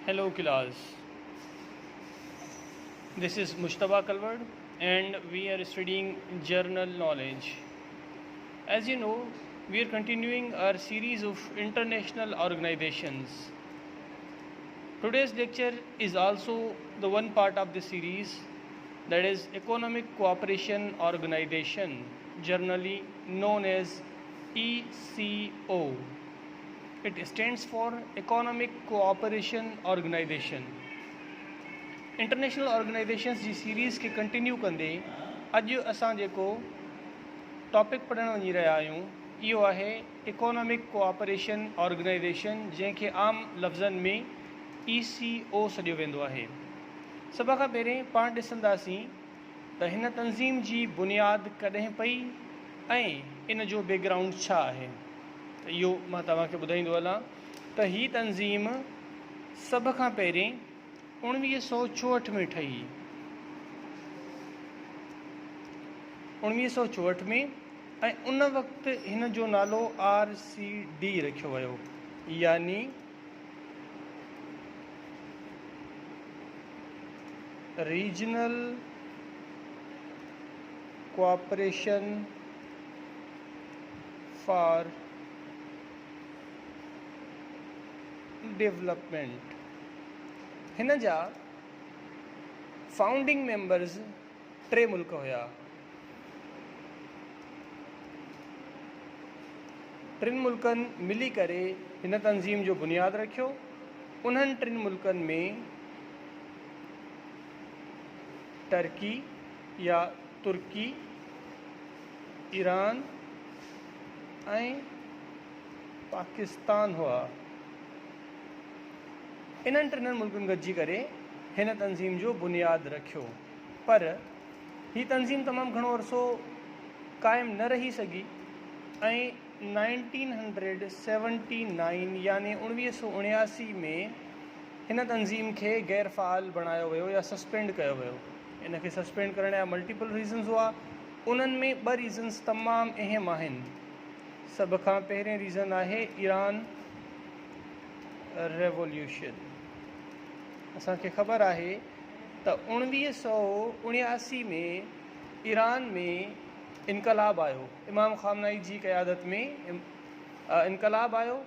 Hello class, this is Mushtaba Kalwad and we are studying journal knowledge. As you know, we are continuing our series of international organizations. Today's lecture is also the one part of the series, that is Economic Cooperation Organization, generally known as ECO. It stands for Economic Cooperation Organization. International organisations ji series खे continue कंदे अॼु असां जेको topic पढ़णु वञी रहिया आहियूं इहो आहे इकोनॉमिक कोऑपरेशन ऑर्गेनाइजेशन, जंहिंखे आम लफ़्ज़नि में ECO सॾियो वेंदो आहे। सभ खां पहिरें पाण ॾिसंदासीं त हिन तंज़ीम जी बुनियादु कॾहिं पई ऐं इन जो बैकग्राउंड छा आहे। त इहो मां तव्हांखे ॿुधाईंदो हलां त हीअ तंज़ीम सभ खां पहिरें 1964 में ठही। 1964 में ऐं उन वक़्तु हिन जो नालो RCD रखियो वियो, यानी रीजनल कोऑपरेशन फॉर डेवलपमेंट। हिन जा फाउंडिंग मेंबर्स 3 मुल्क हुया। 3 मुल्कनि मिली करे हिन तंज़ीम जो बुनियादु रखियो। उन्हनि 3 मुल्कनि में टर्की या तुर्की, ईरान ऐं पाकिस्तान हुआ। इन्हनि 3 मुल्कनि गॾिजी करे हिन तंज़ीम जो बुनियादु रखियो, पर हीअ तंज़ीम तमामु घणो अरसो क़ाइमु न रही सघी ऐं 1979 यानी 1979 में हिन तंज़ीम खे गैर फ़ाल बणायो वियो या सस्पेंड कयो वियो। इन खे सस्पेंड करण जा मल्टीपल रीज़न्स हुआ। उन्हनि में 2 रीज़न्स तमामु अहम आहिनि। सभ खां पहिरें रीज़न आहे ईरान रेवोल्यूशन। असांखे ख़बर आहे त 1979 में ईरान में इनक़लाब आयो। इमाम ख़ामनाई जी क़यादत में इनक़लाब आयो।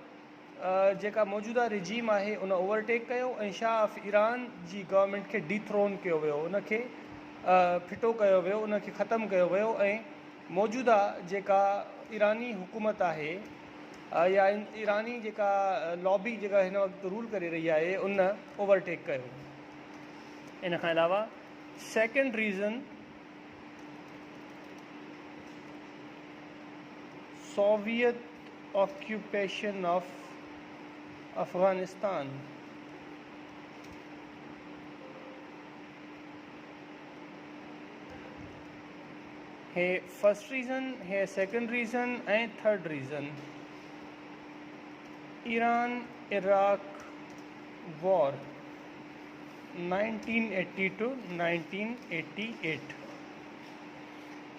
जेका मौजूदा रिजीम आहे उन ओवरटेक कयो ऐं शाह ऑफ ईरान जी गवर्नमेंट खे डिथ्रोन कयो वियो, उनखे फिटो कयो वियो, उनखे ख़तमु कयो वियो ऐं मौजूदा जेका ईरानी हुकूमत आहे या ईरानी जेका लॉबी जेका हिन वक़्तु रूल करे रही आहे उन ओवरटेक कयो। इन खां अलावा second reason Soviet occupation of Afghanistan. है फर्स्ट रीज़न, है सेकेंड रीज़न ऐं third reason Iran Iraq war 1980 to 1988।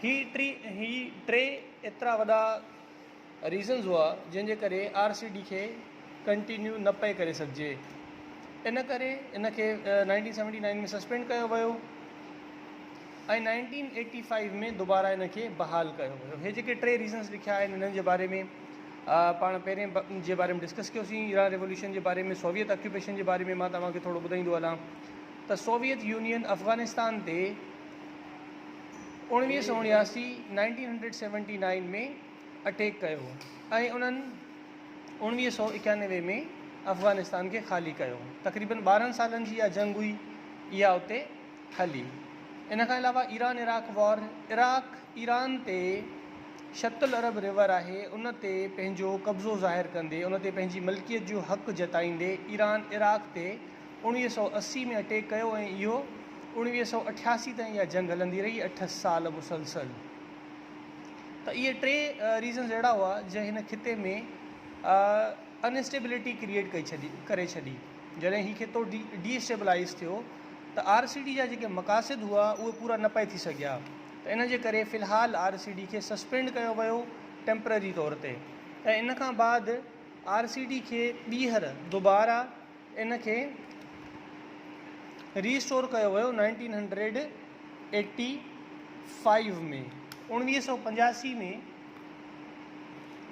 ही 3 एतिरा वॾा रीज़न्स हुआ जंहिंजे करे RCD खे कंटिन्यू न पए करे सघिजे। इन करे इनखे 1979 में सस्पेंड कयो वियो ऐं 1985 में दुबारा इनखे बहाल कयो वियो। हे जेके 3 रीज़न्स लिखिया आहिनि इन्हनि जे बारे में पाण पहिरें जे बारे में डिस्कस कयोसीं। ईरान रेवोल्यूशन जे बारे में, सोवियत ऑक्यूपेशन जे बारे में मां तव्हांखे थोरो ॿुधाईंदो हलां त सोवियत यूनियन अफ़गानिस्तान ते 1979 में अटैक कयो ऐं उन्हनि 1991 में अफ़गानिस्तान खे ख़ाली कयो। तक़रीबन 12 सालनि जी इहा जंग हुई, इहा उते हली। इन खां अलावा Iran Iraq war, Iraq Iran ते शतुल अरब रिवर आहे उन ते पंहिंजो कब्ज़ो ज़ाहिर कंदे, उन ते पंहिंजी मल्कियत जो हक़ जताईंदे ईरान इराक ते 1980 में अटैक कयो ऐं इहो 1988 ताईं इहा जंग हलंदी रही, 8 साल मुसलसल। त इहे 3 रीज़न्स अहिड़ा हुआ जंहिं हिन खिते में अनस्टेबिलिटी क्रिएट करे छॾी। जॾहिं हीउ खितो डीस्टेबलाइज़ थियो त RCD जा जेके मक़ासिद हुआ उहे पूरा न पए थी सघिया। त इन जे करे फ़िलहालु RCD खे सस्पेंड कयो वियो टेम्पररी तौर ते ऐं इन खां बाद RCD खे ॿीहर दुबारा इन खे रीस्टोर कयो वियो 1985 में। 1985 में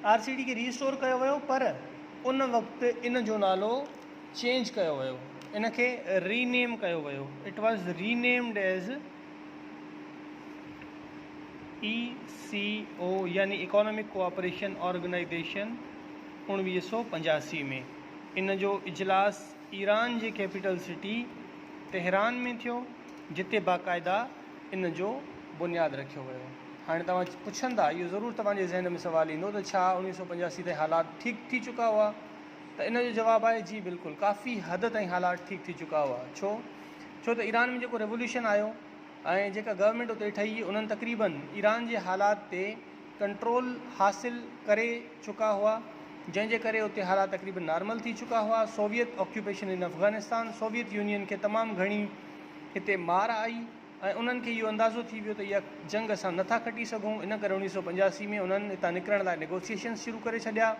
RCD खे रीस्टोर कयो वियो, पर उन वक़्तु इन जो नालो चेंज कयो वियो, इन खे रीनेम कयो वियो। It was renamed as ECO यानी इकोनॉमिक कोऑपरेशन ऑर्गेनाइजेशन 1985 में। इन जो इजलास Iran J capital city Tehran में थियो, जिते बाक़ाइदा इन जो बुनियादु रखियो वियो। हाणे तव्हां पुछंदा, इहो ज़रूरु तव्हांजे ज़हन में सुवालु ईंदो त छा 1985 ताईं हालात ठीकु थी चुका हुआ? त इन जो जवाबु आहे जी बिल्कुलु, काफ़ी हद ताईं हालात ठीकु थी चुका हुआ। छो त ईरान में जेको रेवोल्यूशन आयो ऐं जेका गवर्नमेंट उते ठही, उन्हनि तक़रीबन ईरान जे हालात ते कंट्रोल हासिलु करे चुका हुआ, जंहिंजे करे उते हालात तक़रीबन नॉर्मल थी चुका हुआ। Soviet occupation in Afghanistan, Soviet union खे तमामु घणी हिते मार आई ऐं उन्हनि खे इहो अंदाज़ो थी वियो त इहा जंग असां नथा खटी सघूं। इन करे 1985 में उन्हनि हितां निकिरण लाइ नेगोशिएशन्स शुरू करे छॾिया।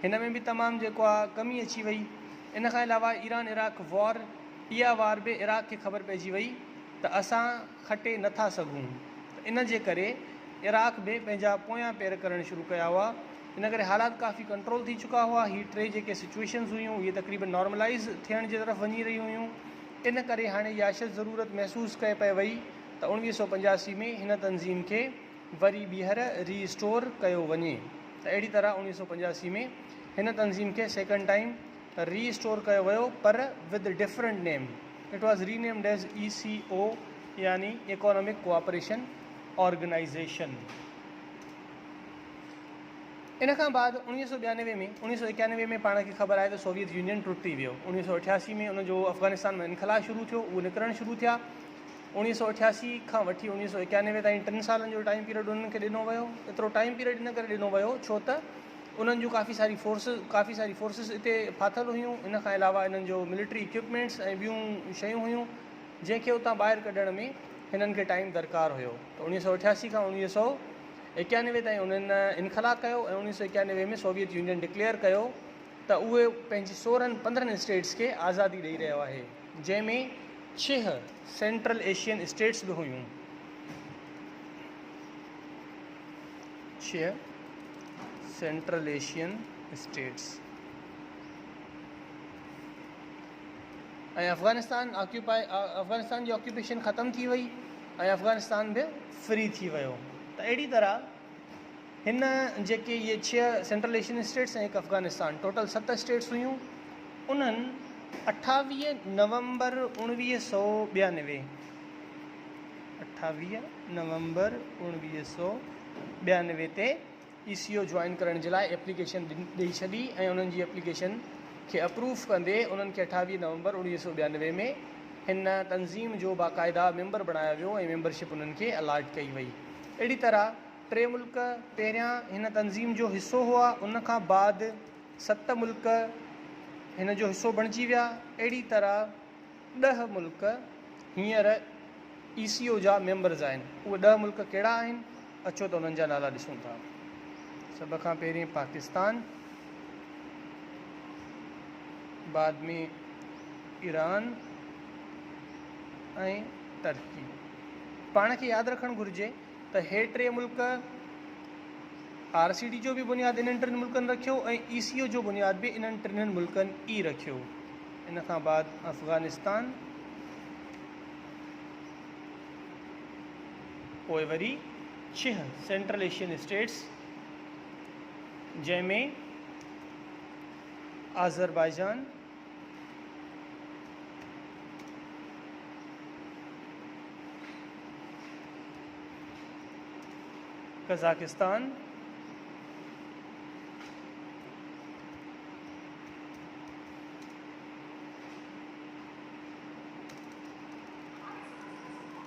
हिन में बि तमामु जेको आहे कमी अची वई। इन खां अलावा ईरान इराक वॉर, इहा वार बि इराक खे ख़बर पइजी वई त असां खटे नथा सघूं। इन जे करे इराक बि पंहिंजा पोयां पेर करणु शुरू कया हुआ। इन करे हालात काफ़ी कंट्रोल थी चुका हुआ। ही टे जेके सिचुएशन्स हुयूं इहे तक़रीबन नॉर्मलाइज़ थियण जे तरफ़ वञी रहियूं हुयूं। इन करे हाणे इहा अशद ज़रूरत महसूसु कए पए वई त 1985 में हिन तंज़ीम खे वरी ॿीहर रीस्टोर कयो वञे। त अहिड़ी तरह 1985 में हिन तंज़ीम खे सेकेंड टाइम रीस्टोर कयो वियो, पर with different name. It was renamed as ECO यानी इकोनॉमिक कोऑपरेशन ऑर्गेनाइजेशन। इन खां बाद 1991 में पाण खे ख़बर आहे त सोवियत यूनियन टुटी वियो। 1988 में उनजो अफ़गानिस्तान में इनख़ला शुरू थियो, उहो निकिरणु शुरू थिया। 1988 खां वठी 1991 ताईं 3 सालनि जो टाइम पीरियड उन्हनि खे ॾिनो वियो। एतिरो टाइम पीरियड इन करे ॾिनो वियो छो त उन्हनि जूं काफ़ी सारी फोर्सिस हिते फाथल हुयूं। इन खां अलावा इन्हनि जो मिलिट्री इक्विपमेंट्स ऐं ॿियूं शयूं हुयूं जंहिंखे उतां ॿाहिरि कढण में हिननि खे टाइम दरकार हुयो। त 1988 खां 1991 ताईं उन्हनि इनख़ला कयो ऐं 1991 में सोवियत यूनियन डिक्लेयर कयो त उहे पंहिंजी 15 स्टेट्स खे आज़ादी ॾेई रहियो आहे, जंहिंमें 6 सेंट्रल एशियन स्टेट्स बि हुयूं। 6 सेंट्रल एशियन स्टेट्स ऐं अफ़गानिस्तान जी ऑक्यूपेशन ख़तम थी वई ऐं अफ़गानिस्तान बि फ्री थी वियो। त अहिड़ी तरह हिन जेके इहे 6 सेंट्रल एशियन स्टेट्स ऐं हिकु अफ़गानिस्तान, टोटल 7 स्टेट्स हुयूं। उन्हनि 28 नवंबर 1992 ते ECO जॉइन करण जे लाइ एप्लीकेशन ॾेई छॾी ऐं उन्हनि जी एप्लीकेशन खे अप्रूव कंदे उन्हनि खे 28 नवंबर 1992 में हिन तंज़ीम जो बाक़ाइदा मेंबर बणायो वियो ऐं मेंबरशिप उन्हनि खे अलाट कई वई। अहिड़ी तरह 3 मुल्क पहिरियां हिन तंज़ीम जो हिसो हुआ, उन खां बाद 7 मुल्क हिन जो हिसो बणिजी विया। अहिड़ी तरह 10 मुल्क हींअर ECO जा मेंबर्स आहिनि। उहे 10 मुल्क कहिड़ा आहिनि? अचो त उन्हनि जा नाला ॾिसूं था। सभ खां पहिरीं पाकिस्तान, बाद में ईरान ऐं टर्की। पाण खे यादि रखणु घुरिजे त हे 3 मुल्क RCD जो बि बुनियादु इन्हनि 3 मुल्कनि रखियो ऐं ECO जो बुनियादु बि इन्हनि 3 मुल्कनि ई रखियो। इन खां बाद अफ़गानिस्तान, पोइ वरी 6 सेंट्रल एशियन स्टेट्स, जंहिंमें Azerbaijan, Kazakhstan,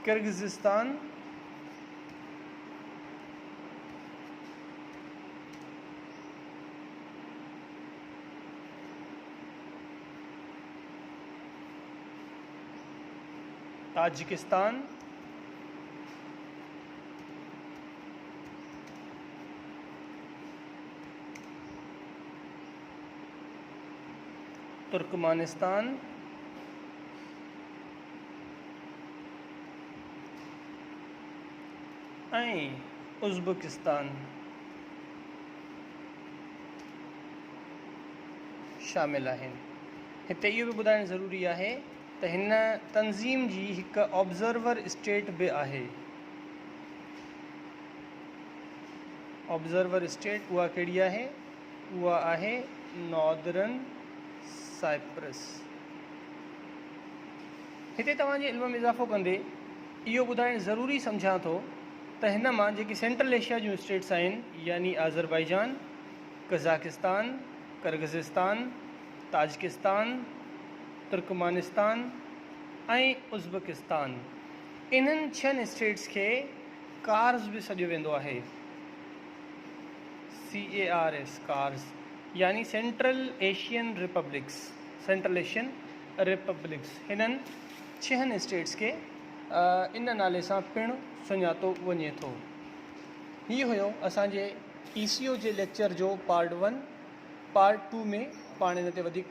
Kyrgyzstan, Tajikistan, Turkmenistan, ऐं उज़्बेकिस्तान शामिल आहिनि। हिते इहो बि ॿुधाइणु ज़रूरी आहे त हिन तंज़ीम जी हिकु ऑब्ज़र्वर स्टेट बि आहे। ऑब्ज़र्वर स्टेट उहा कहिड़ी आहे? उहा आहे नॉर्दर्न साइप्रस। हिते तव्हांजे इल्म में इज़ाफ़ो कंदे इहो ॿुधाइणु ज़रूरी सम्झां थो त हिन मां जेकी सेंट्रल एशिया जूं स्टेट्स आहिनि यानी आज़रबाईजान, कज़ाकिस्तान, किर्गिज़िस्तान, ताजिकिस्तान, तुर्कमानिस्तान ऐं उज़्बेकिस्तान, इन्हनि 6 स्टेट्स खे कार्स बि सॾियो वेंदो आहे। CARS, कार्स यानी central Asian republics. Central Asian republics हिननि 6 स्टेट्स खे इन नाले सां पिणु सुञातो वञे थो। हीअ हुयो असांजे ECO जे लेक्चर जो पार्ट 1। पार्ट 2 में पाण हिन ते वधीक